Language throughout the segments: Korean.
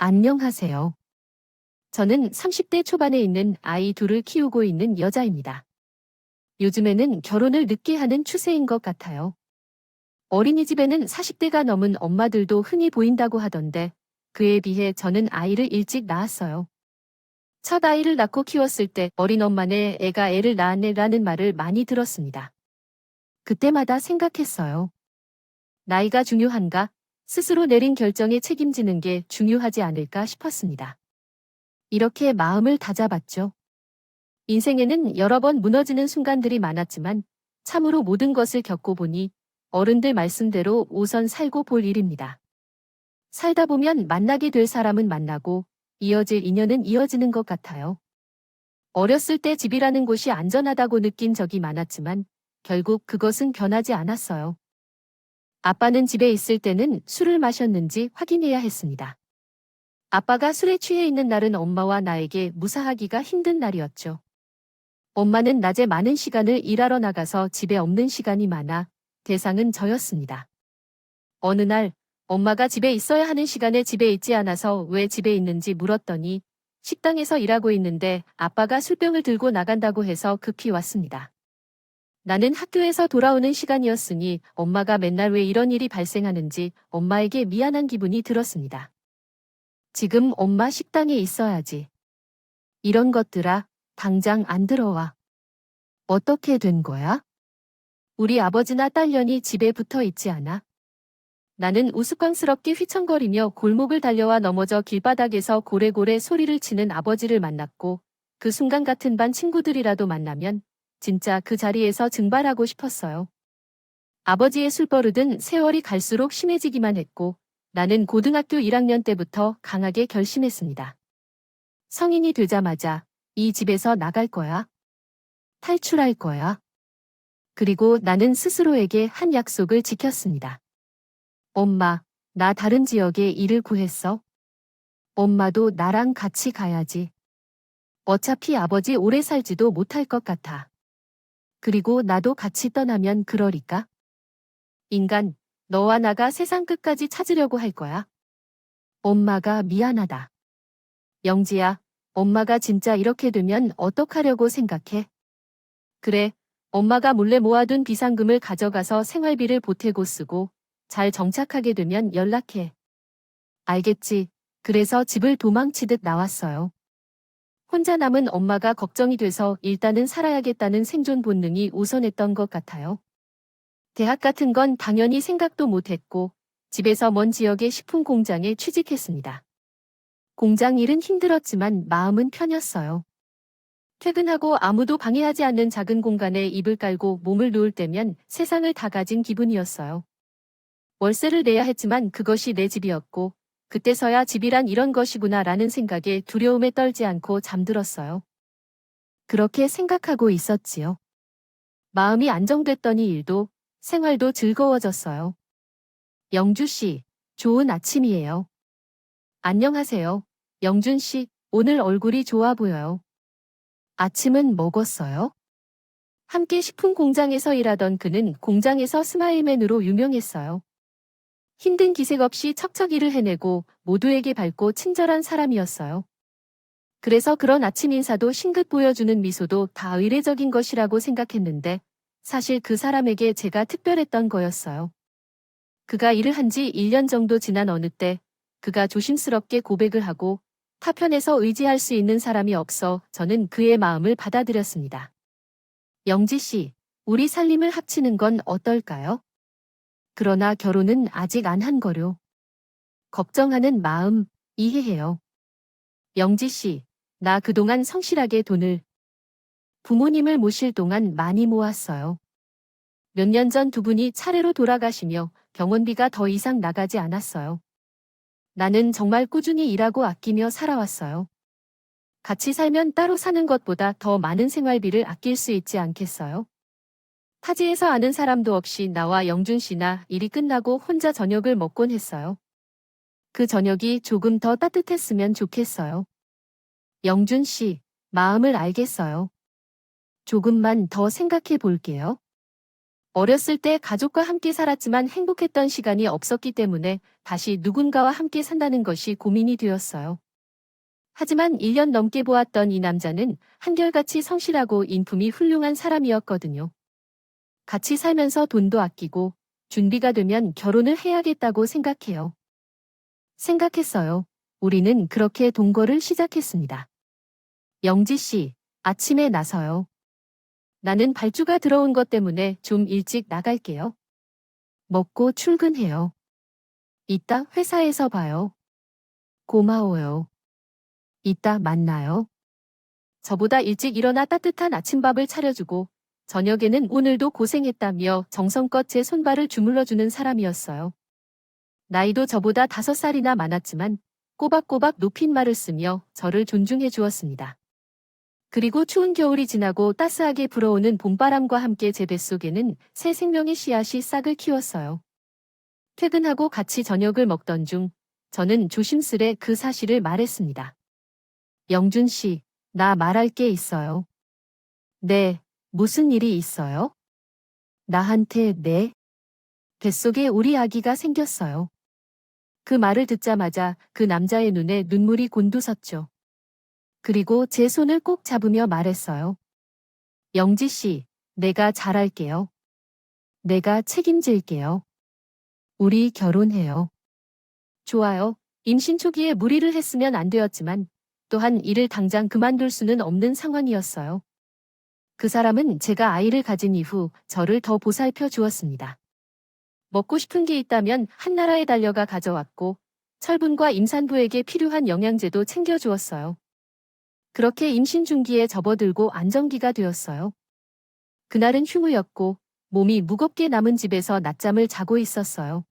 안녕하세요. 저는 30대 초반에 있는 아이 둘을 키우고 있는 여자입니다. 요즘에는 결혼을 늦게 하는 추세인 것 같아요. 어린이집에는 40대가 넘은 엄마들도 흔히 보인다고 하던데 그에 비해 저는 아이를 일찍 낳았어요. 첫 아이를 낳고 키웠을 때 어린 엄마네 애가 애를 낳았네라는 말을 많이 들었습니다. 그때마다 생각했어요. 나이가 중요한가? 스스로 내린 결정에 책임지는 게 중요하지 않을까 싶었습니다. 이렇게 마음을 다잡았죠. 인생에는 여러 번 무너지는 순간들이 많았지만 참으로 모든 것을 겪고 보니 어른들 말씀대로 우선 살고 볼 일입니다. 살다 보면 만나게 될 사람은 만나고 이어질 인연은 이어지는 것 같아요. 어렸을 때 집이라는 곳이 안전하다고 느낀 적이 많았지만 결국 그것은 변하지 않았어요. 아빠는 집에 있을 때는 술을 마셨는지 확인해야 했습니다. 아빠가 술에 취해 있는 날은 엄마와 나에게 무사하기가 힘든 날이었죠. 엄마는 낮에 많은 시간을 일하러 나가서 집에 없는 시간이 많아 대상은 저였습니다. 어느 날 엄마가 집에 있어야 하는 시간에 집에 있지 않아서 왜 집에 있는지 물었더니 식당에서 일하고 있는데 아빠가 술병을 들고 나간다고 해서 급히 왔습니다. 나는 학교에서 돌아오는 시간이었으니 엄마가 맨날 왜 이런 일이 발생하는지 엄마에게 미안한 기분이 들었습니다. 지금 엄마 식당에 있어야지. 이런 것들아, 당장 안 들어와. 어떻게 된 거야? 우리 아버지나 딸년이 집에 붙어 있지 않아? 나는 우스꽝스럽게 휘청거리며 골목을 달려와 넘어져 길바닥에서 고래고래 소리를 치는 아버지를 만났고 그 순간 같은 반 친구들이라도 만나면 진짜 그 자리에서 증발하고 싶었어요. 아버지의 술버릇은 세월이 갈수록 심해지기만 했고 나는 고등학교 1학년 때부터 강하게 결심했습니다. 성인이 되자마자 이 집에서 나갈 거야. 탈출할 거야. 그리고 나는 스스로에게 한 약속을 지켰습니다. 엄마, 나 다른 지역에 일을 구했어. 엄마도 나랑 같이 가야지. 어차피 아버지 오래 살지도 못할 것 같아. 그리고 나도 같이 떠나면 그러리까? 인간, 너와 나가 세상 끝까지 찾으려고 할 거야. 엄마가 미안하다. 영지야, 엄마가 진짜 이렇게 되면 어떡하려고 생각해? 그래, 엄마가 몰래 모아둔 비상금을 가져가서 생활비를 보태고 쓰고 잘 정착하게 되면 연락해. 알겠지. 그래서 집을 도망치듯 나왔어요. 혼자 남은 엄마가 걱정이 돼서 일단은 살아야겠다는 생존 본능이 우선했던 것 같아요. 대학 같은 건 당연히 생각도 못했고 집에서 먼 지역의 식품 공장에 취직했습니다. 공장 일은 힘들었지만 마음은 편했어요. 퇴근하고 아무도 방해하지 않는 작은 공간에 이불 깔고 몸을 누울 때면 세상을 다 가진 기분이었어요. 월세를 내야 했지만 그것이 내 집이었고 그때서야 집이란 이런 것이구나라는 생각에 두려움에 떨지 않고 잠들었어요. 그렇게 생각하고 있었지요. 마음이 안정됐더니 일도, 생활도 즐거워졌어요. 영주 씨, 좋은 아침이에요. 안녕하세요. 영준 씨, 오늘 얼굴이 좋아 보여요. 아침은 먹었어요? 함께 식품 공장에서 일하던 그는 공장에서 스마일맨으로 유명했어요. 힘든 기색 없이 척척 일을 해내고 모두에게 밝고 친절한 사람이었어요. 그래서 그런 아침 인사도 싱긋 보여주는 미소도 다 의례적인 것이라고 생각했는데 사실 그 사람에게 제가 특별했던 거였어요. 그가 일을 한 지 1년 정도 지난 어느 때 그가 조심스럽게 고백을 하고 타편에서 의지할 수 있는 사람이 없어 저는 그의 마음을 받아들였습니다. 영지 씨, 우리 살림을 합치는 건 어떨까요? 그러나 결혼은 아직 안 한 거요. 걱정하는 마음 이해해요. 영지 씨, 나 그동안 성실하게 돈을 부모님을 모실 동안 많이 모았어요. 몇 년 전 두 분이 차례로 돌아가시며 병원비가 더 이상 나가지 않았어요. 나는 정말 꾸준히 일하고 아끼며 살아왔어요. 같이 살면 따로 사는 것보다 더 많은 생활비를 아낄 수 있지 않겠어요? 타지에서 아는 사람도 없이 나와 영준 씨나 일이 끝나고 혼자 저녁을 먹곤 했어요. 그 저녁이 조금 더 따뜻했으면 좋겠어요. 영준 씨, 마음을 알겠어요. 조금만 더 생각해 볼게요. 어렸을 때 가족과 함께 살았지만 행복했던 시간이 없었기 때문에 다시 누군가와 함께 산다는 것이 고민이 되었어요. 하지만 1년 넘게 보았던 이 남자는 한결같이 성실하고 인품이 훌륭한 사람이었거든요. 같이 살면서 돈도 아끼고 준비가 되면 결혼을 해야겠다고 생각했어요. 우리는 그렇게 동거를 시작했습니다. 영지 씨, 아침에 나서요. 나는 발주가 들어온 것 때문에 좀 일찍 나갈게요. 먹고 출근해요. 이따 회사에서 봐요. 고마워요. 이따 만나요. 저보다 일찍 일어나 따뜻한 아침밥을 차려주고 저녁에는 오늘도 고생했다며 정성껏 제 손발을 주물러주는 사람이었어요. 나이도 저보다 5살이나 많았지만 꼬박꼬박 높임말을 쓰며 저를 존중해 주었습니다. 그리고 추운 겨울이 지나고 따스하게 불어오는 봄바람과 함께 제 뱃속에는 새 생명의 씨앗이 싹을 키웠어요. 퇴근하고 같이 저녁을 먹던 중 저는 조심스레 그 사실을 말했습니다. 영준 씨, 나 말할 게 있어요. 네, 무슨 일이 있어요? 나한테 네? 뱃속에 우리 아기가 생겼어요. 그 말을 듣자마자 그 남자의 눈에 눈물이 곤두섰죠. 그리고 제 손을 꼭 잡으며 말했어요. 영지 씨, 내가 잘할게요. 내가 책임질게요. 우리 결혼해요. 좋아요. 임신 초기에 무리를 했으면 안 되었지만 또한 일을 당장 그만둘 수는 없는 상황이었어요. 그 사람은 제가 아이를 가진 이후 저를 더 보살펴 주었습니다. 먹고 싶은 게 있다면 한나라에 달려가 가져왔고 철분과 임산부에게 필요한 영양제도 챙겨주었어요. 그렇게 임신 중기에 접어들고 안정기가 되었어요. 그날은 휴무였고 몸이 무겁게 남은 집에서 낮잠을 자고 있었어요.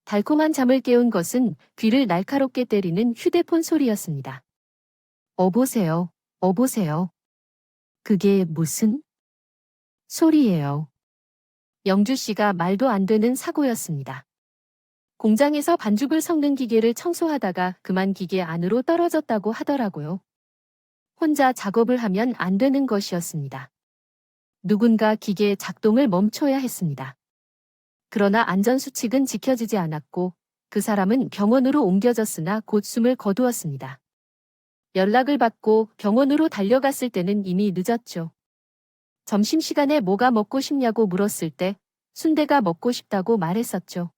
달콤한 잠을 깨운 것은 귀를 날카롭게 때리는 휴대폰 소리였습니다. 어보세요. 어보세요. 그게 무슨 소리예요? 영주 씨가 말도 안 되는 사고였습니다. 공장에서 반죽을 섞는 기계를 청소하다가 그만 기계 안으로 떨어졌다고 하더라고요. 혼자 작업을 하면 안 되는 것이었습니다. 누군가 기계의 작동을 멈춰야 했습니다. 그러나 안전수칙은 지켜지지 않았고 그 사람은 병원으로 옮겨졌으나 곧 숨을 거두었습니다. 연락을 받고 병원으로 달려갔을 때는 이미 늦었죠. 점심시간에 뭐가 먹고 싶냐고 물었을 때 순대가 먹고 싶다고 말했었죠.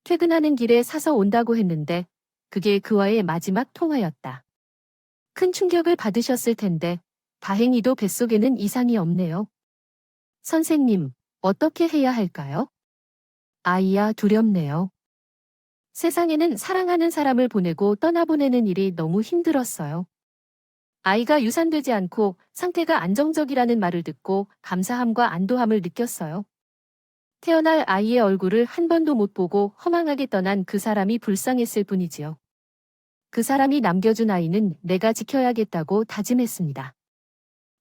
퇴근하는 길에 사서 온다고 했는데 그게 그와의 마지막 통화였다. 큰 충격을 받으셨을 텐데 다행히도 뱃속에는 이상이 없네요. 선생님, 어떻게 해야 할까요? 아이야 두렵네요. 세상에는 사랑하는 사람을 보내고 떠나보내는 일이 너무 힘들었어요. 아이가 유산되지 않고 상태가 안정적이라는 말을 듣고 감사함과 안도함을 느꼈어요. 태어날 아이의 얼굴을 한 번도 못 보고 허망하게 떠난 그 사람이 불쌍했을 뿐이지요. 그 사람이 남겨준 아이는 내가 지켜야겠다고 다짐했습니다.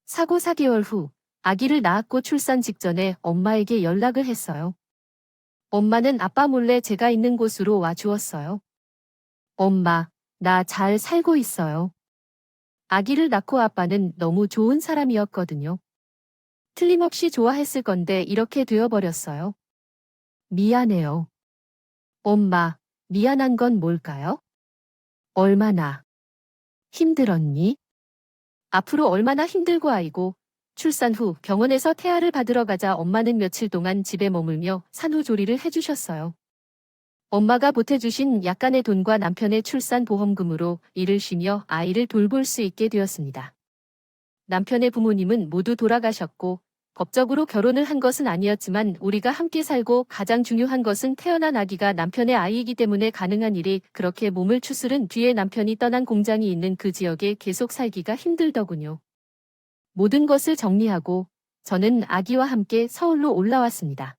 사고 4개월 후 아기를 낳았고 출산 직전에 엄마에게 연락을 했어요. 엄마는 아빠 몰래 제가 있는 곳으로 와 주었어요. 엄마, 나 잘 살고 있어요. 아기를 낳고 아빠는 너무 좋은 사람이었거든요. 틀림없이 좋아했을 건데 이렇게 되어버렸어요. 미안해요. 엄마, 미안한 건 뭘까요? 얼마나 힘들었니? 앞으로 얼마나 힘들고 아이고, 출산 후 병원에서 태아를 받으러 가자 엄마는 며칠 동안 집에 머물며 산후조리를 해주셨어요. 엄마가 보태주신 약간의 돈과 남편의 출산 보험금으로 일을 쉬며 아이를 돌볼 수 있게 되었습니다. 남편의 부모님은 모두 돌아가셨고 법적으로 결혼을 한 것은 아니었지만 우리가 함께 살고 가장 중요한 것은 태어난 아기가 남편의 아이이기 때문에 가능한 일이 그렇게 몸을 추스른 뒤에 남편이 떠난 공장이 있는 그 지역에 계속 살기가 힘들더군요. 모든 것을 정리하고 저는 아기와 함께 서울로 올라왔습니다.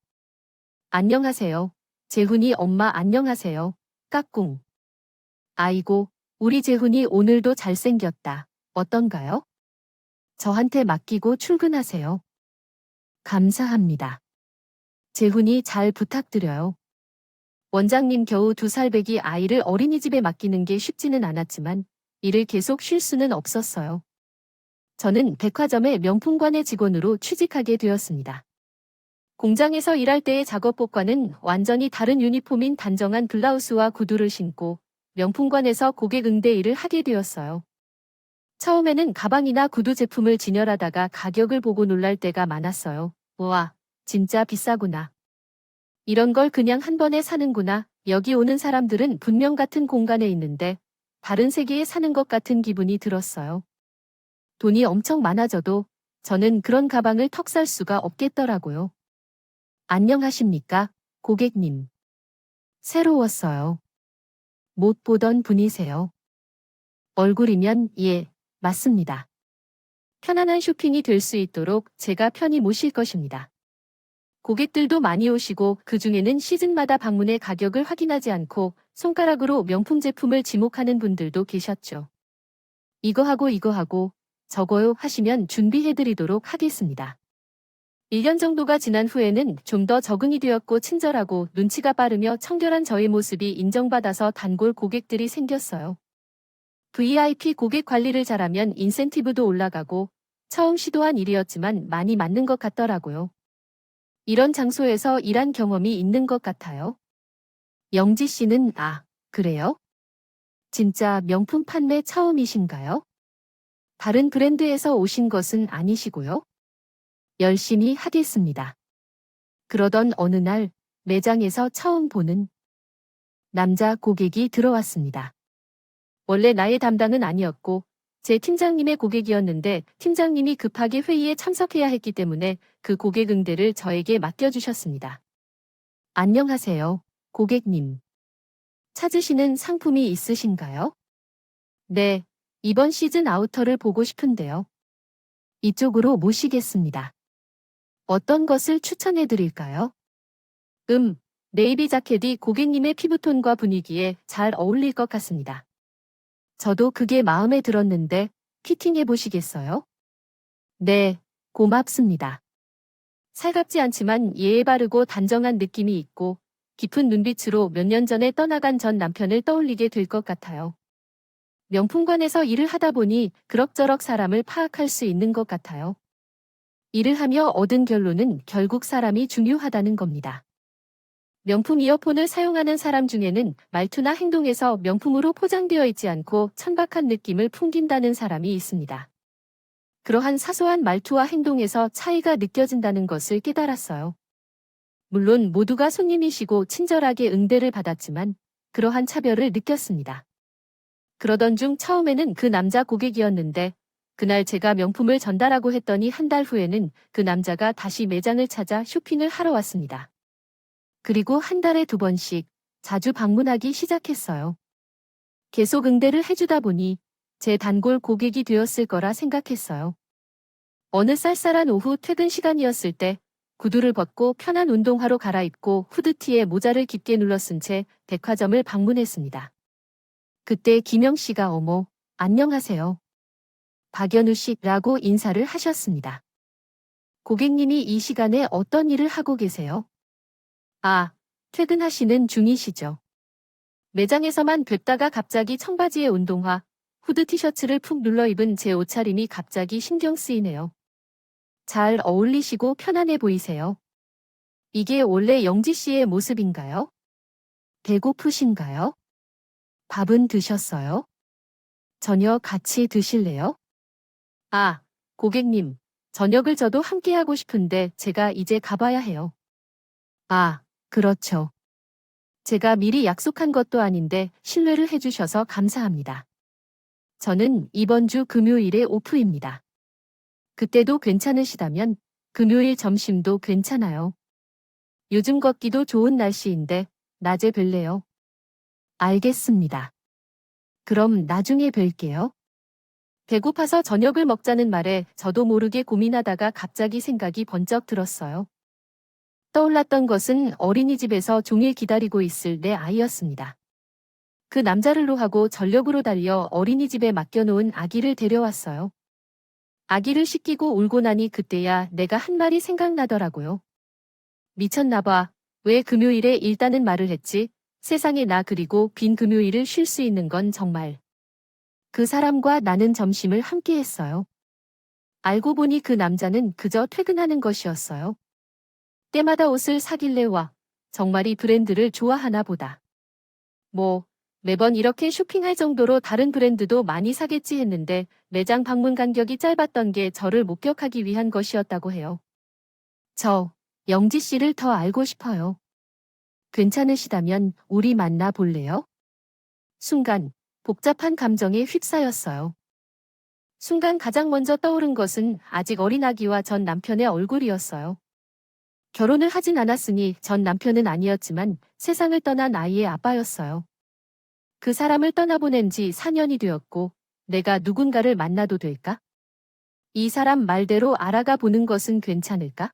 안녕하세요. 재훈이 엄마 안녕하세요. 까꿍. 아이고, 우리 재훈이 오늘도 잘생겼다. 어떤가요? 저한테 맡기고 출근하세요. 감사합니다. 재훈이 잘 부탁드려요. 원장님 겨우 2살배기 아이를 어린이집에 맡기는 게 쉽지는 않았지만 일을 계속 쉴 수는 없었어요. 저는 백화점의 명품관의 직원으로 취직하게 되었습니다. 공장에서 일할 때의 작업복과는 완전히 다른 유니폼인 단정한 블라우스와 구두를 신고 명품관에서 고객 응대 일을 하게 되었어요. 처음에는 가방이나 구두 제품을 진열하다가 가격을 보고 놀랄 때가 많았어요. 우와, 진짜 비싸구나. 이런 걸 그냥 한 번에 사는구나. 여기 오는 사람들은 분명 같은 공간에 있는데 다른 세계에 사는 것 같은 기분이 들었어요. 돈이 엄청 많아져도 저는 그런 가방을 턱 살 수가 없겠더라고요. 안녕하십니까, 고객님. 새로웠어요. 못 보던 분이세요. 얼굴이면 예, 맞습니다. 편안한 쇼핑이 될 수 있도록 제가 편히 모실 것입니다. 고객들도 많이 오시고 그중에는 시즌마다 방문해 가격을 확인하지 않고 손가락으로 명품 제품을 지목하는 분들도 계셨죠. 이거 하고 저거요 하시면 준비해드리도록 하겠습니다. 1년 정도가 지난 후에는 좀 더 적응이 되었고 친절하고 눈치가 빠르며 청결한 저의 모습이 인정받아서 단골 고객들이 생겼어요. VIP 고객 관리를 잘하면 인센티브도 올라가고 처음 시도한 일이었지만 많이 맞는 것 같더라고요. 이런 장소에서 일한 경험이 있는 것 같아요. 영지 씨는 그래요? 진짜 명품 판매 처음이신가요? 다른 브랜드에서 오신 것은 아니시고요? 열심히 하겠습니다. 그러던 어느 날 매장에서 처음 보는 남자 고객이 들어왔습니다. 원래 나의 담당은 아니었고 제 팀장님의 고객이었는데 팀장님이 급하게 회의에 참석해야 했기 때문에 그 고객 응대를 저에게 맡겨주셨습니다. 안녕하세요, 고객님. 찾으시는 상품이 있으신가요? 네, 이번 시즌 아우터를 보고 싶은데요. 이쪽으로 모시겠습니다. 어떤 것을 추천해 드릴까요? 네이비 자켓이 고객님의 피부톤과 분위기에 잘 어울릴 것 같습니다. 저도 그게 마음에 들었는데 피팅해 보시겠어요? 네, 고맙습니다. 살갑지 않지만 예의 바르고 단정한 느낌이 있고 깊은 눈빛으로 몇 년 전에 떠나간 전 남편을 떠올리게 될 것 같아요. 명품관에서 일을 하다 보니 그럭저럭 사람을 파악할 수 있는 것 같아요. 일을 하며 얻은 결론은 결국 사람이 중요하다는 겁니다. 명품 이어폰을 사용하는 사람 중에는 말투나 행동에서 명품으로 포장되어 있지 않고 천박한 느낌을 풍긴다는 사람이 있습니다. 그러한 사소한 말투와 행동에서 차이가 느껴진다는 것을 깨달았어요. 물론 모두가 손님이시고 친절하게 응대를 받았지만 그러한 차별을 느꼈습니다. 그러던 중 처음에는 그 남자 고객이었는데 그날 제가 명품을 전달하고 했더니 한 달 후에는 그 남자가 다시 매장을 찾아 쇼핑을 하러 왔습니다. 그리고 한 달에 2번씩 자주 방문하기 시작했어요. 계속 응대를 해주다 보니 제 단골 고객이 되었을 거라 생각했어요. 어느 쌀쌀한 오후 퇴근 시간이었을 때 구두를 벗고 편한 운동화로 갈아입고 후드티에 모자를 깊게 눌러쓴 채 백화점을 방문했습니다. 그때 김영 씨가 어머, 안녕하세요. 박연우 씨라고 인사를 하셨습니다. 고객님이 이 시간에 어떤 일을 하고 계세요? 퇴근하시는 중이시죠. 매장에서만 뵙다가 갑자기 청바지에 운동화, 후드 티셔츠를 푹 눌러 입은 제 옷차림이 갑자기 신경 쓰이네요. 잘 어울리시고 편안해 보이세요. 이게 원래 영지 씨의 모습인가요? 배고프신가요? 밥은 드셨어요? 저녁 같이 드실래요? 고객님, 저녁을 저도 함께 하고 싶은데 제가 이제 가봐야 해요. 그렇죠. 제가 미리 약속한 것도 아닌데 신뢰를 해주셔서 감사합니다. 저는 이번 주 금요일에 오프입니다. 그때도 괜찮으시다면 금요일 점심도 괜찮아요. 요즘 걷기도 좋은 날씨인데 낮에 뵐래요. 알겠습니다. 그럼 나중에 뵐게요. 배고파서 저녁을 먹자는 말에 저도 모르게 고민하다가 갑자기 생각이 번쩍 들었어요. 떠올랐던 것은 어린이집에서 종일 기다리고 있을 내 아이였습니다. 그 남자를 로하고 전력으로 달려 어린이집에 맡겨놓은 아기를 데려왔어요. 아기를 씻기고 울고 나니 그때야 내가 한 말이 생각나더라고요. 미쳤나 봐. 왜 금요일에 일다는 말을 했지? 세상에 나 그리고 빈 금요일을 쉴 수 있는 건 정말. 그 사람과 나는 점심을 함께 했어요. 알고 보니 그 남자는 그저 퇴근하는 것이었어요. 때마다 옷을 사길래 와, 정말 이 브랜드를 좋아하나 보다. 뭐, 매번 이렇게 쇼핑할 정도로 다른 브랜드도 많이 사겠지 했는데 매장 방문 간격이 짧았던 게 저를 목격하기 위한 것이었다고 해요. 저, 영지 씨를 더 알고 싶어요. 괜찮으시다면 우리 만나 볼래요? 순간, 복잡한 감정에 휩싸였어요. 순간 가장 먼저 떠오른 것은 아직 어린 아기와 전 남편의 얼굴이었어요. 결혼을 하진 않았으니 전 남편은 아니었지만 세상을 떠난 아이의 아빠였어요. 그 사람을 떠나보낸 지 4년이 되었고 내가 누군가를 만나도 될까? 이 사람 말대로 알아가 보는 것은 괜찮을까?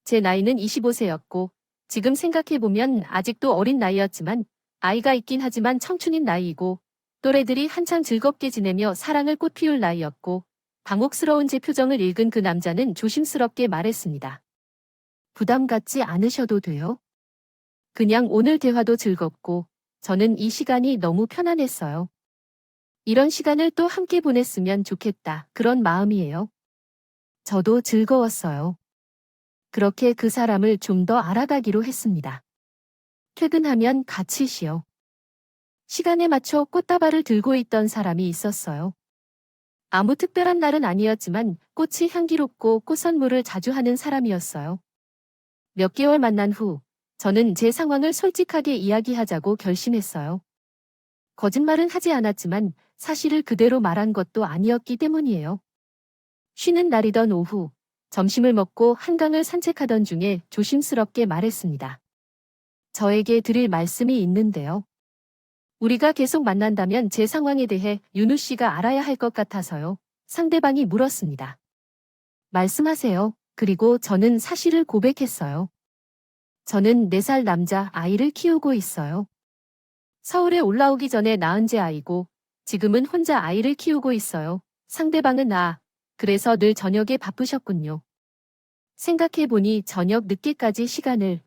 제 나이는 25세였고 지금 생각해보면 아직도 어린 나이였지만 아이가 있긴 하지만 청춘인 나이이고 또래들이 한창 즐겁게 지내며 사랑을 꽃피울 나이였고 당혹스러운 제 표정을 읽은 그 남자는 조심스럽게 말했습니다. 부담 갖지 않으셔도 돼요. 그냥 오늘 대화도 즐겁고 저는 이 시간이 너무 편안했어요. 이런 시간을 또 함께 보냈으면 좋겠다. 그런 마음이에요. 저도 즐거웠어요. 그렇게 그 사람을 좀 더 알아가기로 했습니다. 퇴근하면 같이 쉬어. 시간에 맞춰 꽃다발을 들고 있던 사람이 있었어요. 아무 특별한 날은 아니었지만 꽃이 향기롭고 꽃 선물을 자주 하는 사람이었어요. 몇 개월 만난 후 저는 제 상황을 솔직하게 이야기하자고 결심했어요. 거짓말은 하지 않았지만 사실을 그대로 말한 것도 아니었기 때문이에요. 쉬는 날이던 오후, 점심을 먹고 한강을 산책하던 중에 조심스럽게 말했습니다. 저에게 드릴 말씀이 있는데요. 우리가 계속 만난다면 제 상황에 대해 윤우 씨가 알아야 할 것 같아서요. 상대방이 물었습니다. 말씀하세요. 그리고 저는 사실을 고백했어요. 저는 4살 남자 아이를 키우고 있어요. 서울에 올라오기 전에 낳은 제 아이고 지금은 혼자 아이를 키우고 있어요. 상대방은 그래서 늘 저녁에 바쁘셨군요. 생각해보니 저녁 늦게까지 시간을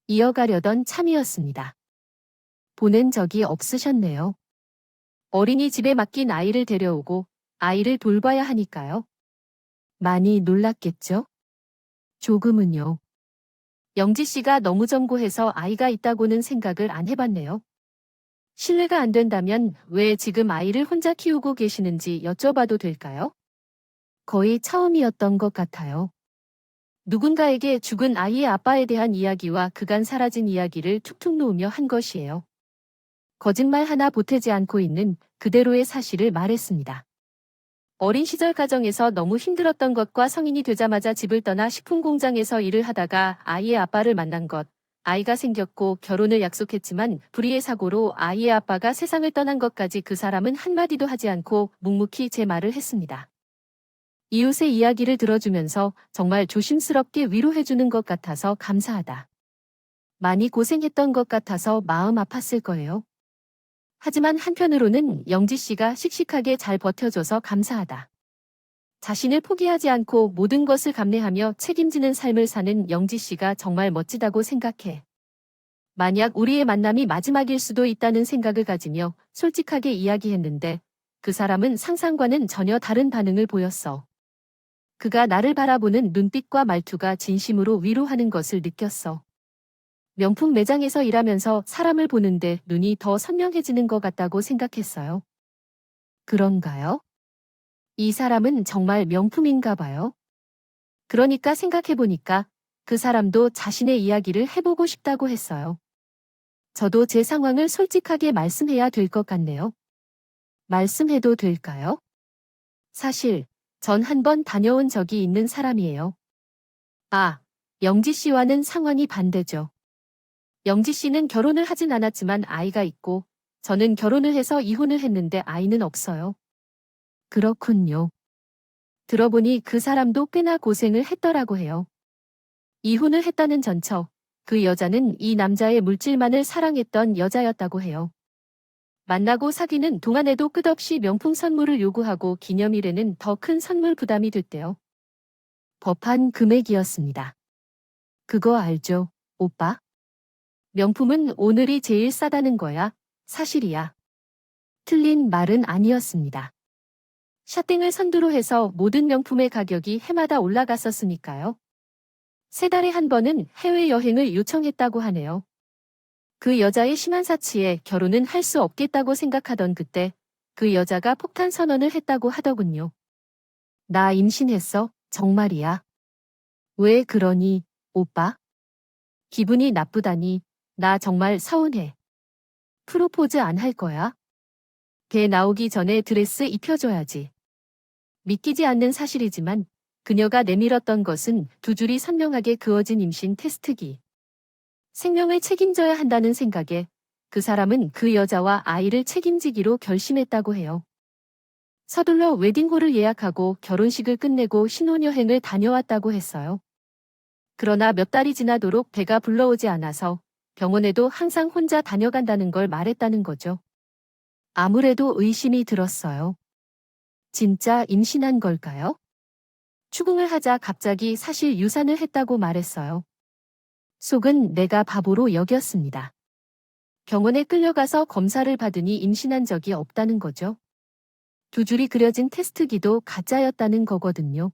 이어가려던 참이었습니다. 보낸 적이 없으셨네요. 어린이집에 맡긴 아이를 데려오고 아이를 돌봐야 하니까요. 많이 놀랐겠죠? 조금은요. 영지 씨가 너무 점고해서 아이가 있다고는 생각을 안 해봤네요. 실례가 안 된다면 왜 지금 아이를 혼자 키우고 계시는지 여쭤봐도 될까요? 거의 처음이었던 것 같아요. 누군가에게 죽은 아이의 아빠에 대한 이야기와 그간 사라진 이야기를 툭툭 놓으며 한 것이에요. 거짓말 하나 보태지 않고 있는 그대로의 사실을 말했습니다. 어린 시절 가정에서 너무 힘들었던 것과 성인이 되자마자 집을 떠나 식품 공장에서 일을 하다가 아이의 아빠를 만난 것, 아이가 생겼고 결혼을 약속했지만 불의의 사고로 아이의 아빠가 세상을 떠난 것까지 그 사람은 한마디도 하지 않고 묵묵히 제 말을 했습니다. 이웃의 이야기를 들어주면서 정말 조심스럽게 위로해주는 것 같아서 감사하다. 많이 고생했던 것 같아서 마음 아팠을 거예요. 하지만 한편으로는 영지 씨가 씩씩하게 잘 버텨줘서 감사하다. 자신을 포기하지 않고 모든 것을 감내하며 책임지는 삶을 사는 영지 씨가 정말 멋지다고 생각해. 만약 우리의 만남이 마지막일 수도 있다는 생각을 가지며 솔직하게 이야기했는데 그 사람은 상상과는 전혀 다른 반응을 보였어. 그가 나를 바라보는 눈빛과 말투가 진심으로 위로하는 것을 느꼈어. 명품 매장에서 일하면서 사람을 보는데 눈이 더 선명해지는 것 같다고 생각했어요. 그런가요? 이 사람은 정말 명품인가 봐요. 그러니까 생각해보니까 그 사람도 자신의 이야기를 해보고 싶다고 했어요. 저도 제 상황을 솔직하게 말씀해야 될 것 같네요. 말씀해도 될까요? 사실, 전 한 번 다녀온 적이 있는 사람이에요. 영지 씨와는 상황이 반대죠. 영지 씨는 결혼을 하진 않았지만 아이가 있고, 저는 결혼을 해서 이혼을 했는데 아이는 없어요. 그렇군요. 들어보니 그 사람도 꽤나 고생을 했더라고 해요. 이혼을 했다는 전처, 그 여자는 이 남자의 물질만을 사랑했던 여자였다고 해요. 만나고 사귀는 동안에도 끝없이 명품 선물을 요구하고 기념일에는 더 큰 선물 부담이 됐대요. 법한 금액이었습니다. 그거 알죠, 오빠? 명품은 오늘이 제일 싸다는 거야. 사실이야. 틀린 말은 아니었습니다. 샤땡을 선두로 해서 모든 명품의 가격이 해마다 올라갔었으니까요. 3달에 한 번은 해외여행을 요청했다고 하네요. 그 여자의 심한 사치에 결혼은 할 수 없겠다고 생각하던 그때 그 여자가 폭탄 선언을 했다고 하더군요. 나 임신했어, 정말이야. 왜 그러니, 오빠? 기분이 나쁘다니, 나 정말 서운해. 프로포즈 안 할 거야? 배 나오기 전에 드레스 입혀줘야지. 믿기지 않는 사실이지만 그녀가 내밀었던 것은 두 줄이 선명하게 그어진 임신 테스트기. 생명을 책임져야 한다는 생각에 그 사람은 그 여자와 아이를 책임지기로 결심했다고 해요. 서둘러 웨딩홀을 예약하고 결혼식을 끝내고 신혼여행을 다녀왔다고 했어요. 그러나 몇 달이 지나도록 배가 불러오지 않아서 병원에도 항상 혼자 다녀간다는 걸 말했다는 거죠. 아무래도 의심이 들었어요. 진짜 임신한 걸까요? 추궁을 하자 갑자기 사실 유산을 했다고 말했어요. 속은 내가 바보로 여겼습니다. 병원에 끌려가서 검사를 받으니 임신한 적이 없다는 거죠. 두 줄이 그려진 테스트기도 가짜였다는 거거든요.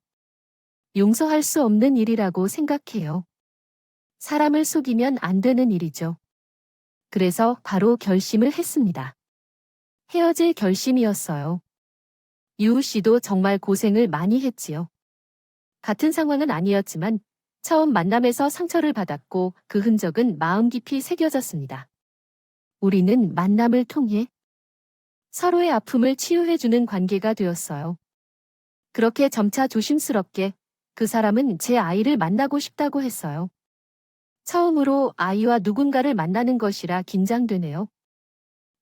용서할 수 없는 일이라고 생각해요. 사람을 속이면 안 되는 일이죠. 그래서 바로 결심을 했습니다. 헤어질 결심이었어요. 유우 씨도 정말 고생을 많이 했지요. 같은 상황은 아니었지만 처음 만남에서 상처를 받았고 그 흔적은 마음 깊이 새겨졌습니다. 우리는 만남을 통해 서로의 아픔을 치유해주는 관계가 되었어요. 그렇게 점차 조심스럽게 그 사람은 제 아이를 만나고 싶다고 했어요. 처음으로 아이와 누군가를 만나는 것이라 긴장되네요.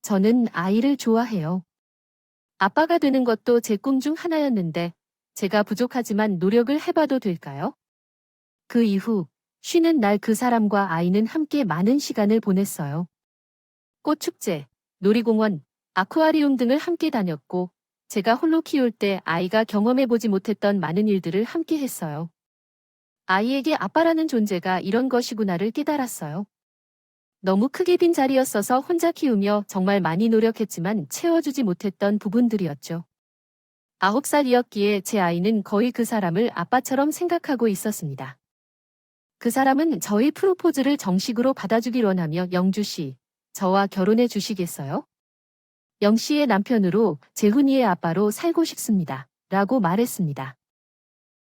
저는 아이를 좋아해요. 아빠가 되는 것도 제 꿈 중 하나였는데 제가 부족하지만 노력을 해봐도 될까요? 그 이후 쉬는 날 그 사람과 아이는 함께 많은 시간을 보냈어요. 꽃축제, 놀이공원, 아쿠아리움 등을 함께 다녔고 제가 홀로 키울 때 아이가 경험해보지 못했던 많은 일들을 함께 했어요. 아이에게 아빠라는 존재가 이런 것이구나를 깨달았어요. 너무 크게 빈 자리였어서 혼자 키우며 정말 많이 노력했지만 채워주지 못했던 부분들이었죠. 9살이었기에 제 아이는 거의 그 사람을 아빠처럼 생각하고 있었습니다. 그 사람은 저의 프로포즈를 정식으로 받아주길 원하며 영주 씨, 저와 결혼해 주시겠어요? 영 씨의 남편으로 재훈이의 아빠로 살고 싶습니다. 라고 말했습니다.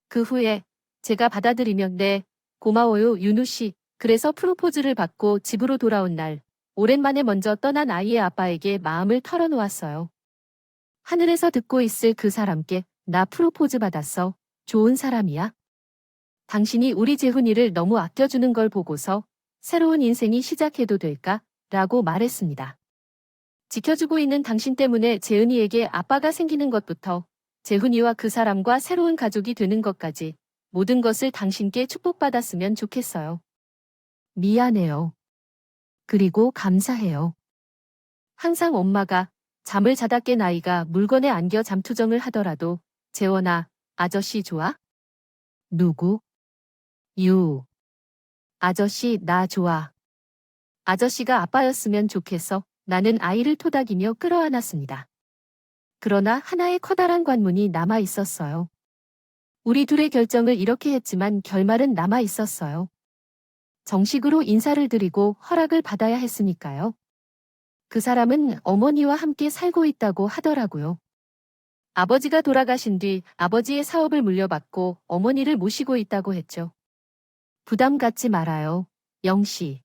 그 후에 제가 받아들이면 네, 고마워요 윤우 씨. 그래서 프로포즈를 받고 집으로 돌아온 날, 오랜만에 먼저 떠난 아이의 아빠에게 마음을 털어놓았어요. 하늘에서 듣고 있을 그 사람께 나 프로포즈 받았어. 좋은 사람이야. 당신이 우리 재훈이를 너무 아껴주는 걸 보고서 새로운 인생이 시작해도 될까? 라고 말했습니다. 지켜주고 있는 당신 때문에 재은이에게 아빠가 생기는 것부터 재훈이와 그 사람과 새로운 가족이 되는 것까지 모든 것을 당신께 축복받았으면 좋겠어요. 미안해요. 그리고 감사해요. 항상 엄마가 잠을 자다 깬 아이가 물건에 안겨 잠투정을 하더라도 재원아, 아저씨 좋아? 누구? 유. 아저씨 나 좋아. 아저씨가 아빠였으면 좋겠어. 나는 아이를 토닥이며 끌어안았습니다. 그러나 하나의 커다란 관문이 남아 있었어요. 우리 둘의 결정을 이렇게 했지만 결말은 남아 있었어요. 정식으로 인사를 드리고 허락을 받아야 했으니까요. 그 사람은 어머니와 함께 살고 있다고 하더라고요. 아버지가 돌아가신 뒤 아버지의 사업을 물려받고 어머니를 모시고 있다고 했죠. 부담 갖지 말아요, 영씨.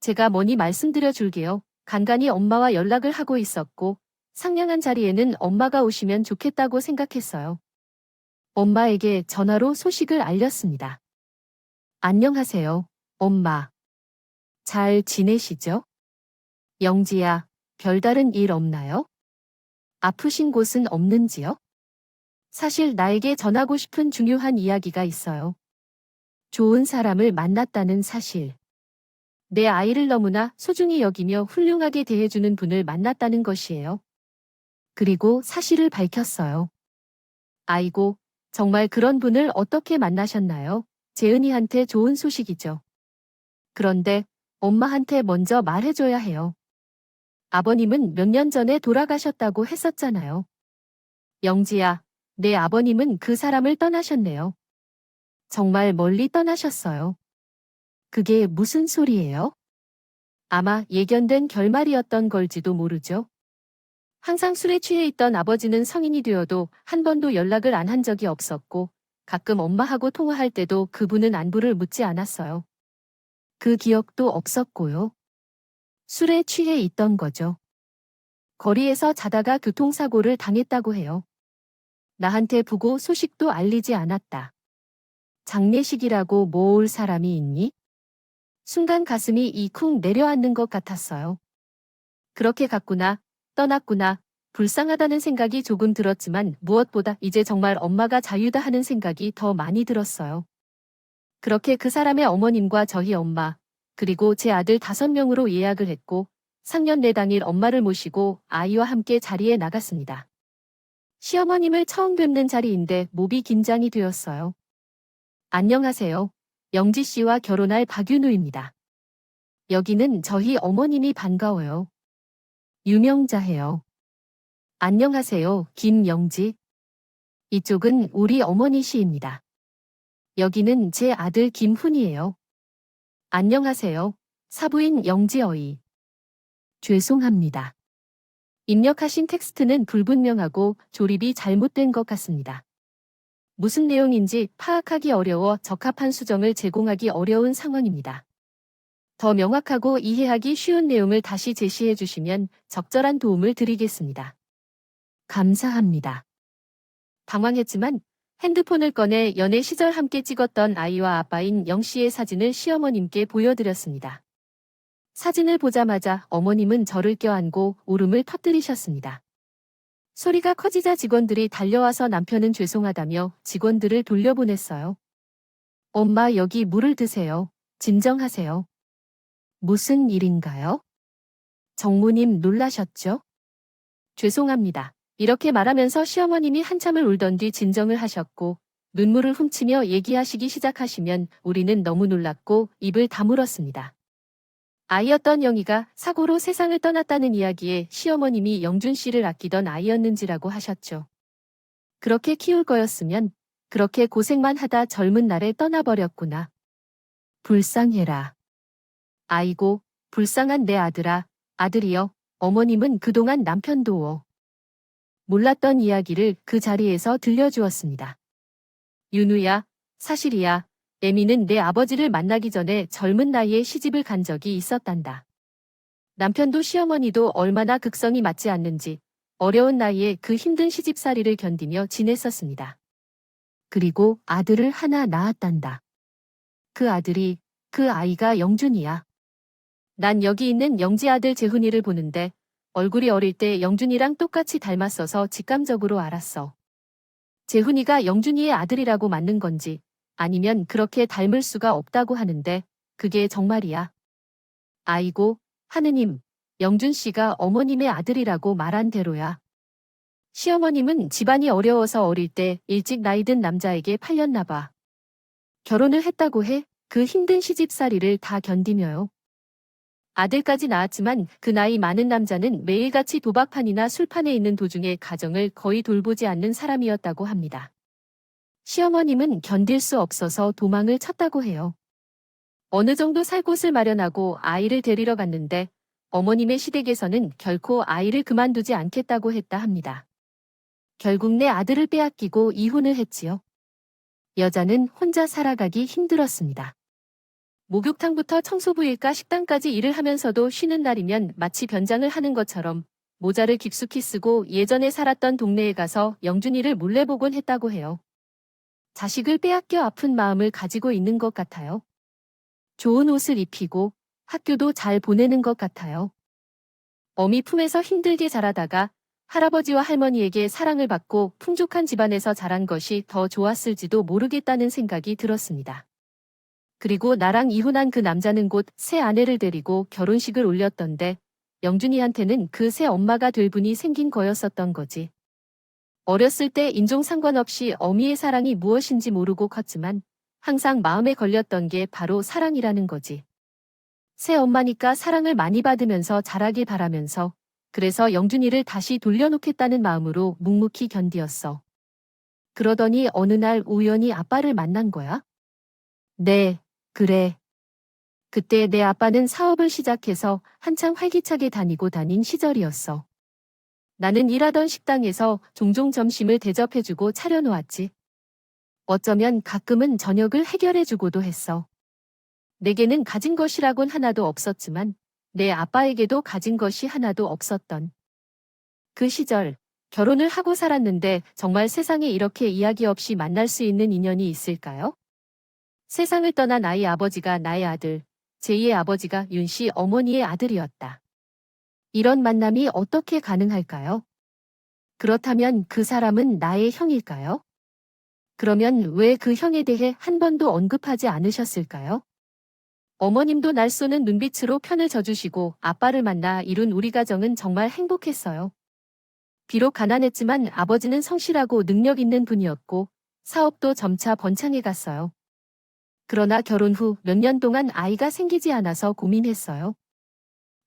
제가 뭐니 말씀드려 줄게요. 간간히 엄마와 연락을 하고 있었고 상냥한 자리에는 엄마가 오시면 좋겠다고 생각했어요. 엄마에게 전화로 소식을 알렸습니다. 안녕하세요, 엄마. 잘 지내시죠? 영지야, 별다른 일 없나요? 아프신 곳은 없는지요? 사실 나에게 전하고 싶은 중요한 이야기가 있어요. 좋은 사람을 만났다는 사실. 내 아이를 너무나 소중히 여기며 훌륭하게 대해주는 분을 만났다는 것이에요. 그리고 사실을 밝혔어요. 아이고, 정말 그런 분을 어떻게 만나셨나요? 재은이한테 좋은 소식이죠. 그런데 엄마한테 먼저 말해줘야 해요. 아버님은 몇 년 전에 돌아가셨다고 했었잖아요. 영지야, 내 아버님은 그 사람을 떠나셨네요. 정말 멀리 떠나셨어요. 그게 무슨 소리예요? 아마 예견된 결말이었던 걸지도 모르죠. 항상 술에 취해 있던 아버지는 성인이 되어도 한 번도 연락을 안 한 적이 없었고, 가끔 엄마하고 통화할 때도 그분은 안부를 묻지 않았어요. 그 기억도 없었고요. 술에 취해 있던 거죠. 거리에서 자다가 교통사고를 당했다고 해요. 나한테 보고 소식도 알리지 않았다. 장례식이라고 모을 사람이 있니? 순간 가슴이 이쿵 내려앉는 것 같았어요. 그렇게 갔구나, 떠났구나, 불쌍하다는 생각이 조금 들었지만 무엇보다 이제 정말 엄마가 자유다 하는 생각이 더 많이 들었어요. 그렇게 그 사람의 어머님과 저희 엄마, 그리고 제 아들 5명으로 예약을 했고, 상년내 당일 엄마를 모시고 아이와 함께 자리에 나갔습니다. 시어머님을 처음 뵙는 자리인데 몹이 긴장이 되었어요. 안녕하세요. 영지 씨와 결혼할 박윤우입니다. 여기는 저희 어머님이 반가워요. 유명자해요. 안녕하세요, 김영지. 이쪽은 우리 어머니 씨입니다. 여기는 제 아들 김훈이에요. 안녕하세요, 사부인 영지어이. 죄송합니다. 입력하신 텍스트는 불분명하고 조립이 잘못된 것 같습니다. 무슨 내용인지 파악하기 어려워 적합한 수정을 제공하기 어려운 상황입니다. 더 명확하고 이해하기 쉬운 내용을 다시 제시해 주시면 적절한 도움을 드리겠습니다. 감사합니다. 당황했지만 핸드폰을 꺼내 연애 시절 함께 찍었던 아이와 아빠인 영 씨의 사진을 시어머님께 보여드렸습니다. 사진을 보자마자 어머님은 저를 껴안고 울음을 터뜨리셨습니다. 소리가 커지자 직원들이 달려와서 남편은 죄송하다며 직원들을 돌려보냈어요. 엄마 여기 물을 드세요. 진정하세요. 무슨 일인가요? 정모님 놀라셨죠? 죄송합니다. 이렇게 말하면서 시어머님이 한참을 울던 뒤 진정을 하셨고 눈물을 훔치며 얘기하시기 시작하시면 우리는 너무 놀랐고 입을 다물었습니다. 아이였던 영희가 사고로 세상을 떠났다는 이야기에 시어머님이 영준 씨를 아끼던 아이였는지라고 하셨죠. 그렇게 키울 거였으면 그렇게 고생만 하다 젊은 날에 떠나버렸구나. 불쌍해라. 아이고, 불쌍한 내 아들아, 아들이여, 어머님은 그동안 남편도워. 몰랐던 이야기를 그 자리에서 들려주었습니다. 윤우야, 사실이야. 애미는 내 아버지를 만나기 전에 젊은 나이에 시집을 간 적이 있었단다. 남편도 시어머니도 얼마나 극성이 맞지 않는지 어려운 나이에 그 힘든 시집살이를 견디며 지냈었습니다. 그리고 아들을 하나 낳았단다. 그 아들이, 그 아이가 영준이야. 난 여기 있는 영지 아들 재훈이를 보는데 얼굴이 어릴 때 영준이랑 똑같이 닮았어서 직감적으로 알았어. 재훈이가 영준이의 아들이라고 맞는 건지 아니면 그렇게 닮을 수가 없다고 하는데 그게 정말이야. 아이고, 하느님, 영준 씨가 어머님의 아들이라고 말한 대로야. 시어머님은 집안이 어려워서 어릴 때 일찍 나이 든 남자에게 팔렸나 봐. 결혼을 했다고 해 그 힘든 시집살이를 다 견디며요. 아들까지 낳았지만 그 나이 많은 남자는 매일같이 도박판이나 술판에 있는 도중에 가정을 거의 돌보지 않는 사람이었다고 합니다. 시어머님은 견딜 수 없어서 도망을 쳤다고 해요. 어느 정도 살 곳을 마련하고 아이를 데리러 갔는데 어머님의 시댁에서는 결코 아이를 그만두지 않겠다고 했다 합니다. 결국 내 아들을 빼앗기고 이혼을 했지요. 여자는 혼자 살아가기 힘들었습니다. 목욕탕부터 청소부일까 식당까지 일을 하면서도 쉬는 날이면 마치 변장을 하는 것처럼 모자를 깊숙이 쓰고 예전에 살았던 동네에 가서 영준이를 몰래 보곤 했다고 해요. 자식을 빼앗겨 아픈 마음을 가지고 있는 것 같아요. 좋은 옷을 입히고 학교도 잘 보내는 것 같아요. 어미 품에서 힘들게 자라다가 할아버지와 할머니에게 사랑을 받고 풍족한 집안에서 자란 것이 더 좋았을지도 모르겠다는 생각이 들었습니다. 그리고 나랑 이혼한 그 남자는 곧 새 아내를 데리고 결혼식을 올렸던데 영준이한테는 그 새 엄마가 될 분이 생긴 거였었던 거지. 어렸을 때 인종 상관없이 어미의 사랑이 무엇인지 모르고 컸지만 항상 마음에 걸렸던 게 바로 사랑이라는 거지. 새 엄마니까 사랑을 많이 받으면서 자라길 바라면서 그래서 영준이를 다시 돌려놓겠다는 마음으로 묵묵히 견디었어. 그러더니 어느 날 우연히 아빠를 만난 거야. 네, 그래. 그때 내 아빠는 사업을 시작해서 한창 활기차게 다닌 시절이었어. 나는 일하던 식당에서 종종 점심을 대접해주고 차려놓았지. 어쩌면 가끔은 저녁을 해결해주고도 했어. 내게는 가진 것이라곤 하나도 없었지만 내 아빠에게도 가진 것이 하나도 없었던 그 시절, 결혼을 하고 살았는데 정말 세상에 이렇게 이야기 없이 만날 수 있는 인연이 있을까요? 세상을 떠난 아이 아버지가 나의 아들, 제2의 아버지가 윤 씨 어머니의 아들이었다. 이런 만남이 어떻게 가능할까요? 그렇다면 그 사람은 나의 형일까요? 그러면 왜 그 형에 대해 한 번도 언급하지 않으셨을까요? 어머님도 날 쏘는 눈빛으로 편을 져주시고 아빠를 만나 이룬 우리 가정은 정말 행복했어요. 비록 가난했지만 아버지는 성실하고 능력 있는 분이었고 사업도 점차 번창해 갔어요. 그러나 결혼 후 몇 년 동안 아이가 생기지 않아서 고민했어요.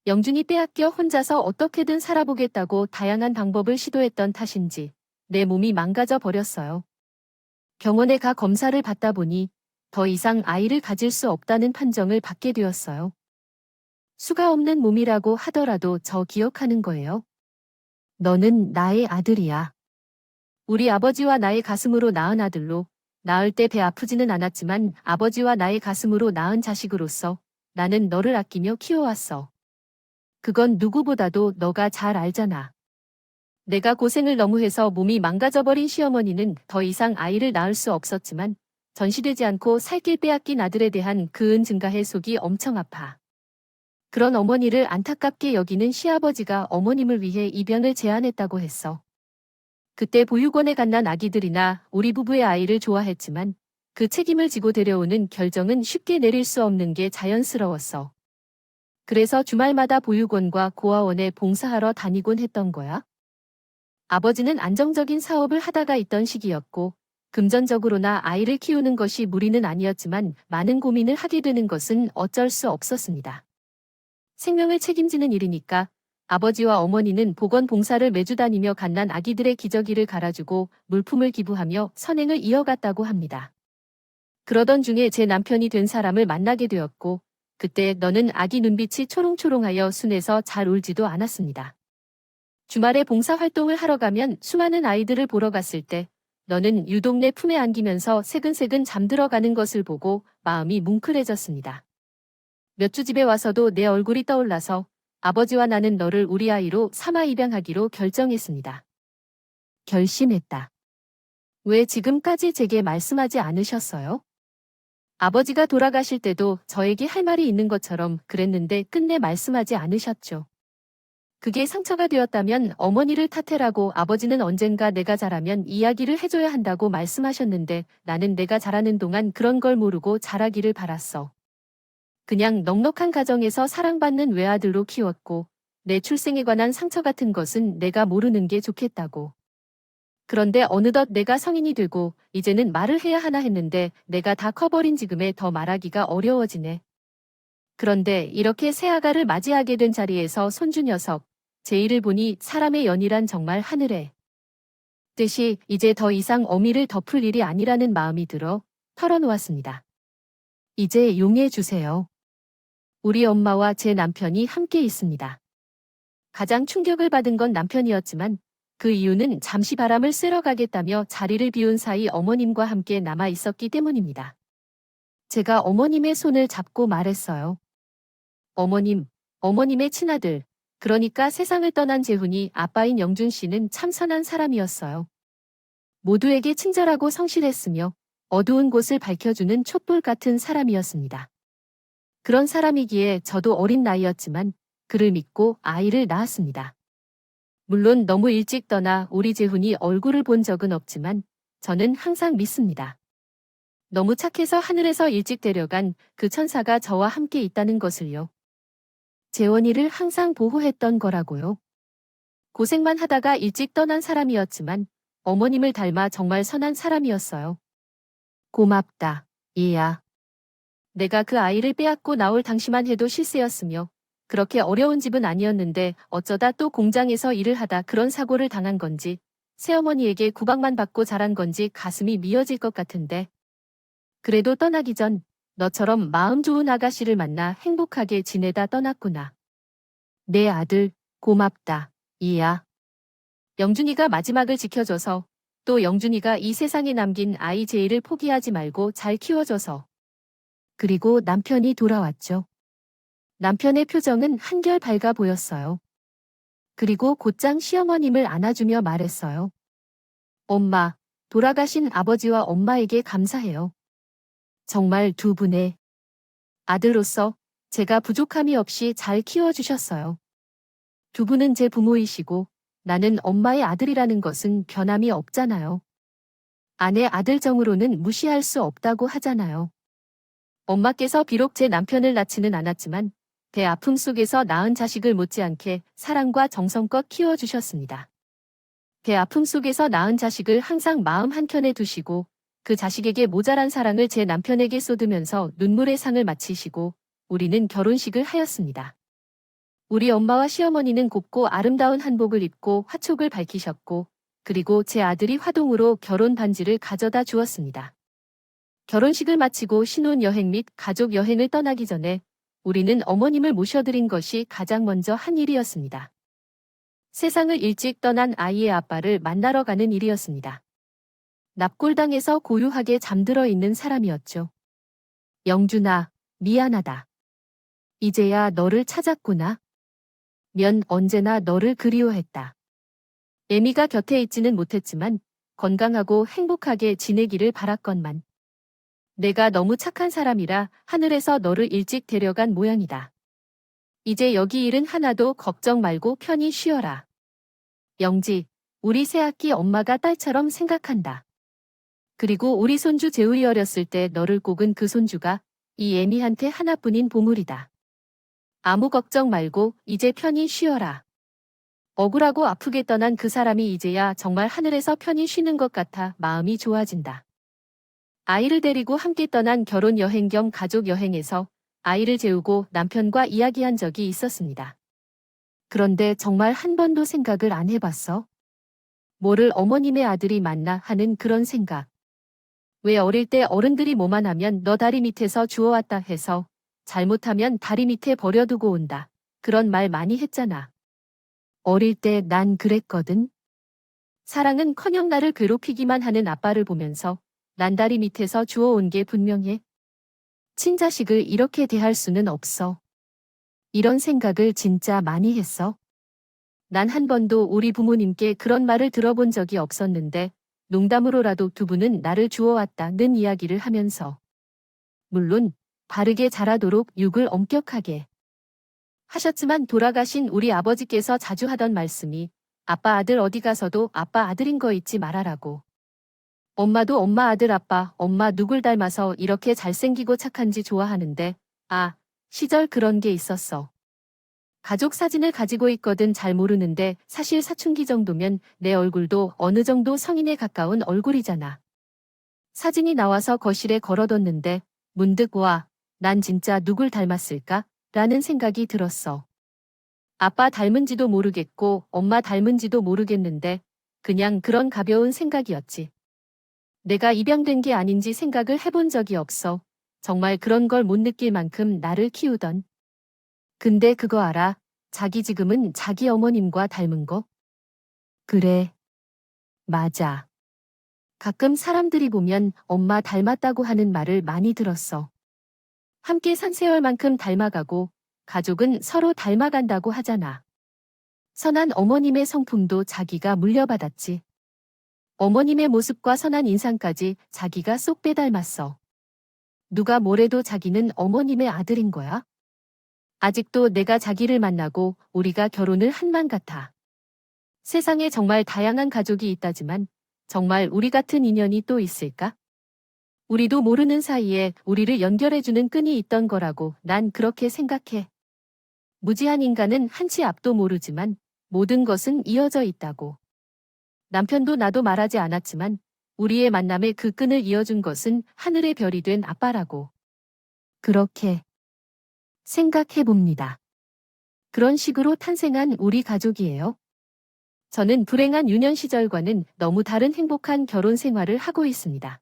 영준이 빼앗겨 혼자서 어떻게든 살아보겠다고 다양한 방법을 시도했던 탓인지 내 몸이 망가져 버렸어요. 병원에 가 검사를 받다 보니 더 이상 아이를 가질 수 없다는 판정을 받게 되었어요. 수가 없는 몸이라고 하더라도 저 기억하는 거예요. 너는 나의 아들이야. 우리 아버지와 나의 가슴으로 낳은 아들로 낳을 때 배 아프지는 않았지만 아버지와 나의 가슴으로 낳은 자식으로서 나는 너를 아끼며 키워왔어. 그건 누구보다도 너가 잘 알잖아. 내가 고생을 너무 해서 몸이 망가져버린 시어머니는 더 이상 아이를 낳을 수 없었지만 전시되지 않고 살 길 빼앗긴 아들에 대한 그 은 증가해 속이 엄청 아파. 그런 어머니를 안타깝게 여기는 시아버지가 어머님을 위해 입양을 제안했다고 했어. 그때 보육원에 갓난 아기들이나 우리 부부의 아이를 좋아했지만 그 책임을 지고 데려오는 결정은 쉽게 내릴 수 없는 게 자연스러웠어. 그래서 주말마다 보육원과 고아원에 봉사하러 다니곤 했던 거야. 아버지는 안정적인 사업을 하다가 있던 시기였고 금전적으로나 아이를 키우는 것이 무리는 아니었지만 많은 고민을 하게 되는 것은 어쩔 수 없었습니다. 생명을 책임지는 일이니까 아버지와 어머니는 보건 봉사를 매주 다니며 갓난 아기들의 기저귀를 갈아주고 물품을 기부하며 선행을 이어갔다고 합니다. 그러던 중에 제 남편이 된 사람을 만나게 되었고 그때 너는 아기 눈빛이 초롱초롱하여 순해서 잘 울지도 않았습니다. 주말에 봉사활동을 하러 가면 수많은 아이들을 보러 갔을 때 너는 유독 내 품에 안기면서 새근새근 잠들어가는 것을 보고 마음이 뭉클해졌습니다. 몇 주 집에 와서도 내 얼굴이 떠올라서 아버지와 나는 너를 우리 아이로 삼아 입양하기로 결정했습니다. 결심했다. 왜 지금까지 제게 말씀하지 않으셨어요? 아버지가 돌아가실 때도 저에게 할 말이 있는 것처럼 그랬는데 끝내 말씀하지 않으셨죠. 그게 상처가 되었다면 어머니를 탓해라고 아버지는 언젠가 내가 자라면 이야기를 해줘야 한다고 말씀하셨는데 나는 내가 자라는 동안 그런 걸 모르고 자라기를 바랐어. 그냥 넉넉한 가정에서 사랑받는 외아들로 키웠고 내 출생에 관한 상처 같은 것은 내가 모르는 게 좋겠다고. 그런데 어느덧 내가 성인이 되고 이제는 말을 해야 하나 했는데 내가 다 커버린 지금에 더 말하기가 어려워지네. 그런데 이렇게 새아가를 맞이하게 된 자리에서 손주 녀석, 제이를 보니 사람의 연이란 정말 하늘에 뜻이 이제 더 이상 어미를 덮을 일이 아니라는 마음이 들어 털어놓았습니다. 이제 용해 주세요. 우리 엄마와 제 남편이 함께 있습니다. 가장 충격을 받은 건 남편이었지만 그 이유는 잠시 바람을 쐬러 가겠다며 자리를 비운 사이 어머님과 함께 남아 있었기 때문입니다. 제가 어머님의 손을 잡고 말했어요. 어머님, 어머님의 친아들, 그러니까 세상을 떠난 재훈이 아빠인 영준 씨는 참 선한 사람이었어요. 모두에게 친절하고 성실했으며 어두운 곳을 밝혀주는 촛불 같은 사람이었습니다. 그런 사람이기에 저도 어린 나이였지만 그를 믿고 아이를 낳았습니다. 물론 너무 일찍 떠나 우리 재훈이 얼굴을 본 적은 없지만 저는 항상 믿습니다. 너무 착해서 하늘에서 일찍 데려간 그 천사가 저와 함께 있다는 것을요. 재원이를 항상 보호했던 거라고요. 고생만 하다가 일찍 떠난 사람이었지만 어머님을 닮아 정말 선한 사람이었어요. 고맙다, 얘야. 내가 그 아이를 빼앗고 나올 당시만 해도 실세였으며 그렇게 어려운 집은 아니었는데 어쩌다 또 공장에서 일을 하다 그런 사고를 당한 건지 새어머니에게 구박만 받고 자란 건지 가슴이 미어질 것 같은데 그래도 떠나기 전 너처럼 마음 좋은 아가씨를 만나 행복하게 지내다 떠났구나. 내 아들, 고맙다. 이야. 영준이가 마지막을 지켜줘서, 또 영준이가 이 세상에 남긴 아이 제이를 포기하지 말고 잘 키워줘서. 그리고 남편이 돌아왔죠. 남편의 표정은 한결 밝아 보였어요. 그리고 곧장 시어머님을 안아주며 말했어요. 엄마, 돌아가신 아버지와 엄마에게 감사해요. 정말 두 분의 아들로서 제가 부족함이 없이 잘 키워주셨어요. 두 분은 제 부모이시고 나는 엄마의 아들이라는 것은 변함이 없잖아요. 아내 아들 정으로는 무시할 수 없다고 하잖아요. 엄마께서 비록 제 남편을 낳지는 않았지만 배 아픔 속에서 낳은 자식을 못지않게 사랑과 정성껏 키워주셨습니다. 배 아픔 속에서 낳은 자식을 항상 마음 한켠에 두시고 그 자식에게 모자란 사랑을 제 남편에게 쏟으면서 눈물의 상을 마치시고 우리는 결혼식을 하였습니다. 우리 엄마와 시어머니는 곱고 아름다운 한복을 입고 화촉을 밝히셨고 그리고 제 아들이 화동으로 결혼 반지를 가져다 주었습니다. 결혼식을 마치고 신혼여행 및 가족 여행을 떠나기 전에 우리는 어머님을 모셔드린 것이 가장 먼저 한 일이었습니다. 세상을 일찍 떠난 아이의 아빠를 만나러 가는 일이었습니다. 납골당에서 고요하게 잠들어 있는 사람이었죠. 영준아, 미안하다. 이제야 너를 찾았구나. 면 언제나 너를 그리워했다. 애미가 곁에 있지는 못했지만 건강하고 행복하게 지내기를 바랐건만. 내가 너무 착한 사람이라 하늘에서 너를 일찍 데려간 모양이다. 이제 여기 일은 하나도 걱정 말고 편히 쉬어라. 영지, 우리 새아기 엄마가 딸처럼 생각한다. 그리고 우리 손주 재울이 어렸을 때 너를 꼽은 그 손주가 이 애미한테 하나뿐인 보물이다. 아무 걱정 말고 이제 편히 쉬어라. 억울하고 아프게 떠난 그 사람이 이제야 정말 하늘에서 편히 쉬는 것 같아 마음이 좋아진다. 아이를 데리고 함께 떠난 결혼 여행 겸 가족 여행에서 아이를 재우고 남편과 이야기한 적이 있었습니다. 그런데 정말 한 번도 생각을 안 해봤어? 뭐를 어머님의 아들이 맞나 하는 그런 생각. 왜 어릴 때 어른들이 뭐만 하면 너 다리 밑에서 주워왔다 해서 잘못하면 다리 밑에 버려두고 온다. 그런 말 많이 했잖아. 어릴 때 난 그랬거든. 사랑은커녕 나를 괴롭히기만 하는 아빠를 보면서 난 다리 밑에서 주워온 게 분명해. 친자식을 이렇게 대할 수는 없어. 이런 생각을 진짜 많이 했어. 난 한 번도 우리 부모님께 그런 말을 들어본 적이 없었는데 농담으로라도 두 분은 나를 주워왔다는 이야기를 하면서 물론 바르게 자라도록 육을 엄격하게 하셨지만 돌아가신 우리 아버지께서 자주 하던 말씀이 아빠 아들 어디 가서도 아빠 아들인 거 잊지 말아라고. 엄마도 엄마 아들 아빠 엄마 누굴 닮아서 이렇게 잘생기고 착한지 좋아하는데 시절 그런 게 있었어. 가족 사진을 가지고 있거든 잘 모르는데 사실 사춘기 정도면 내 얼굴도 어느 정도 성인에 가까운 얼굴이잖아. 사진이 나와서 거실에 걸어뒀는데 문득 와, 난 진짜 누굴 닮았을까? 라는 생각이 들었어. 아빠 닮은지도 모르겠고 엄마 닮은지도 모르겠는데 그냥 그런 가벼운 생각이었지. 내가 입양된 게 아닌지 생각을 해본 적이 없어. 정말 그런 걸 못 느낄 만큼 나를 키우던. 근데 그거 알아? 자기 지금은 자기 어머님과 닮은 거? 그래. 맞아. 가끔 사람들이 보면 엄마 닮았다고 하는 말을 많이 들었어. 함께 산 세월만큼 닮아가고 가족은 서로 닮아간다고 하잖아. 선한 어머님의 성품도 자기가 물려받았지. 어머님의 모습과 선한 인상까지 자기가 쏙 빼닮았어. 누가 뭐래도 자기는 어머님의 아들인 거야? 아직도 내가 자기를 만나고 우리가 결혼을 한 만 같아. 세상에 정말 다양한 가족이 있다지만 정말 우리 같은 인연이 또 있을까? 우리도 모르는 사이에 우리를 연결해주는 끈이 있던 거라고 난 그렇게 생각해. 무지한 인간은 한치 앞도 모르지만 모든 것은 이어져 있다고. 남편도 나도 말하지 않았지만 우리의 만남에 그 끈을 이어준 것은 하늘의 별이 된 아빠라고. 그렇게 생각해 봅니다. 그런 식으로 탄생한 우리 가족이에요. 저는 불행한 유년 시절과는 너무 다른 행복한 결혼 생활을 하고 있습니다.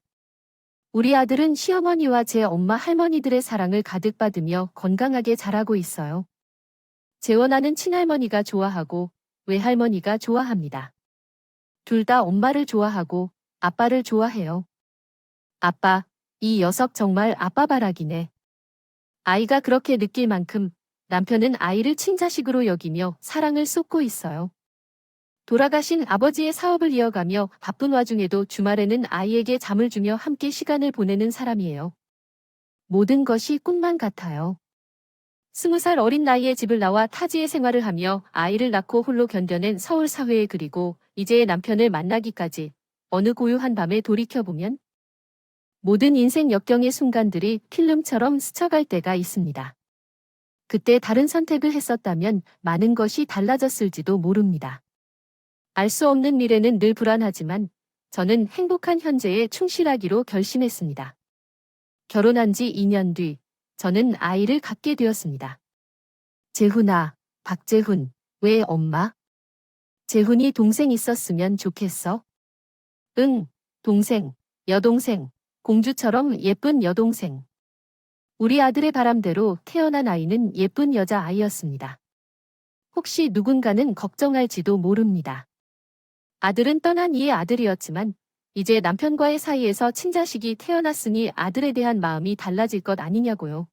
우리 아들은 시어머니와 제 엄마 할머니들의 사랑을 가득 받으며 건강하게 자라고 있어요. 재원아는 친할머니가 좋아하고 외할머니가 좋아합니다. 둘 다 엄마를 좋아하고 아빠를 좋아해요. 아빠, 이 녀석 정말 아빠 바라기네. 아이가 그렇게 느낄 만큼 남편은 아이를 친자식으로 여기며 사랑을 쏟고 있어요. 돌아가신 아버지의 사업을 이어가며 바쁜 와중에도 주말에는 아이에게 잠을 주며 함께 시간을 보내는 사람이에요. 모든 것이 꿈만 같아요. 20살 어린 나이에 집을 나와 타지의 생활을 하며 아이를 낳고 홀로 견뎌낸 서울 사회에, 그리고 이제의 남편을 만나기까지 어느 고요한 밤에 돌이켜보면 모든 인생 역경의 순간들이 필름처럼 스쳐갈 때가 있습니다. 그때 다른 선택을 했었다면 많은 것이 달라졌을지도 모릅니다. 알 수 없는 미래는 늘 불안하지만 저는 행복한 현재에 충실하기로 결심했습니다. 결혼한 지 2년 뒤 저는 아이를 갖게 되었습니다. 재훈아, 박재훈, 왜 엄마? 재훈이 동생 있었으면 좋겠어? 응, 동생, 여동생, 공주처럼 예쁜 여동생. 우리 아들의 바람대로 태어난 아이는 예쁜 여자아이였습니다. 혹시 누군가는 걱정할지도 모릅니다. 아들은 떠난 이의 아들이었지만 이제 남편과의 사이에서 친자식이 태어났으니 아들에 대한 마음이 달라질 것 아니냐고요.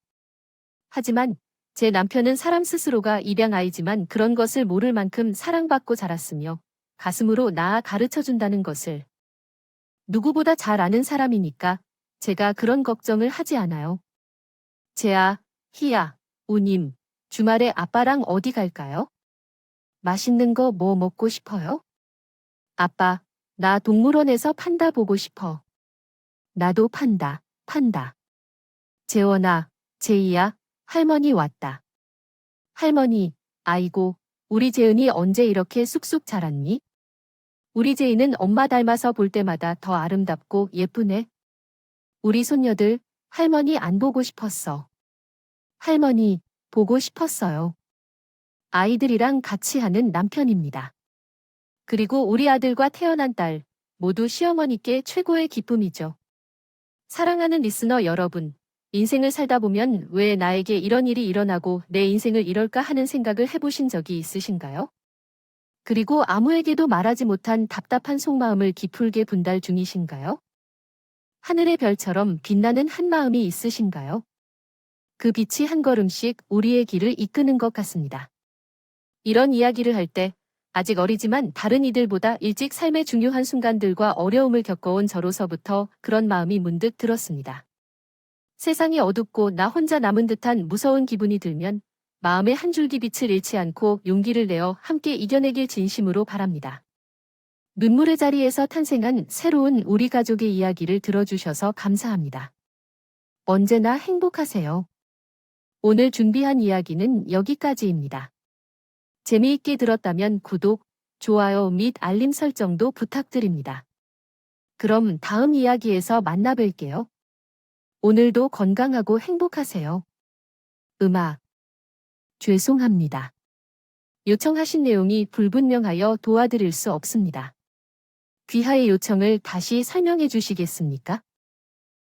하지만 제 남편은 사람 스스로가 입양아이지만 그런 것을 모를 만큼 사랑받고 자랐으며 가슴으로 낳아 가르쳐준다는 것을 누구보다 잘 아는 사람이니까 제가 그런 걱정을 하지 않아요. 재아, 희야, 우님, 주말에 아빠랑 어디 갈까요? 맛있는 거 뭐 먹고 싶어요? 아빠, 나 동물원에서 판다 보고 싶어. 나도 판다, 판다. 재원아, 제이야, 할머니 왔다. 할머니, 아이고, 우리 재은이 언제 이렇게 쑥쑥 자랐니? 우리 제이는 엄마 닮아서 볼 때마다 더 아름답고 예쁘네. 우리 손녀들, 할머니 안 보고 싶었어. 할머니, 보고 싶었어요. 아이들이랑 같이 하는 남편입니다. 그리고 우리 아들과 태어난 딸, 모두 시어머니께 최고의 기쁨이죠. 사랑하는 리스너 여러분, 인생을 살다 보면 왜 나에게 이런 일이 일어나고 내 인생을 이럴까 하는 생각을 해보신 적이 있으신가요? 그리고 아무에게도 말하지 못한 답답한 속마음을 기풀게 분달 중이신가요? 하늘의 별처럼 빛나는 한 마음이 있으신가요? 그 빛이 한 걸음씩 우리의 길을 이끄는 것 같습니다. 이런 이야기를 할 때 아직 어리지만 다른 이들보다 일찍 삶의 중요한 순간들과 어려움을 겪어온 저로서부터 그런 마음이 문득 들었습니다. 세상이 어둡고 나 혼자 남은 듯한 무서운 기분이 들면 마음의 한 줄기 빛을 잃지 않고 용기를 내어 함께 이겨내길 진심으로 바랍니다. 눈물의 자리에서 탄생한 새로운 우리 가족의 이야기를 들어주셔서 감사합니다. 언제나 행복하세요. 오늘 준비한 이야기는 여기까지입니다. 재미있게 들었다면 구독, 좋아요 및 알림 설정도 부탁드립니다. 그럼 다음 이야기에서 만나 뵐게요. 오늘도 건강하고 행복하세요. 음악. 죄송합니다. 요청하신 내용이 불분명하여 도와드릴 수 없습니다. 귀하의 요청을 다시 설명해 주시겠습니까?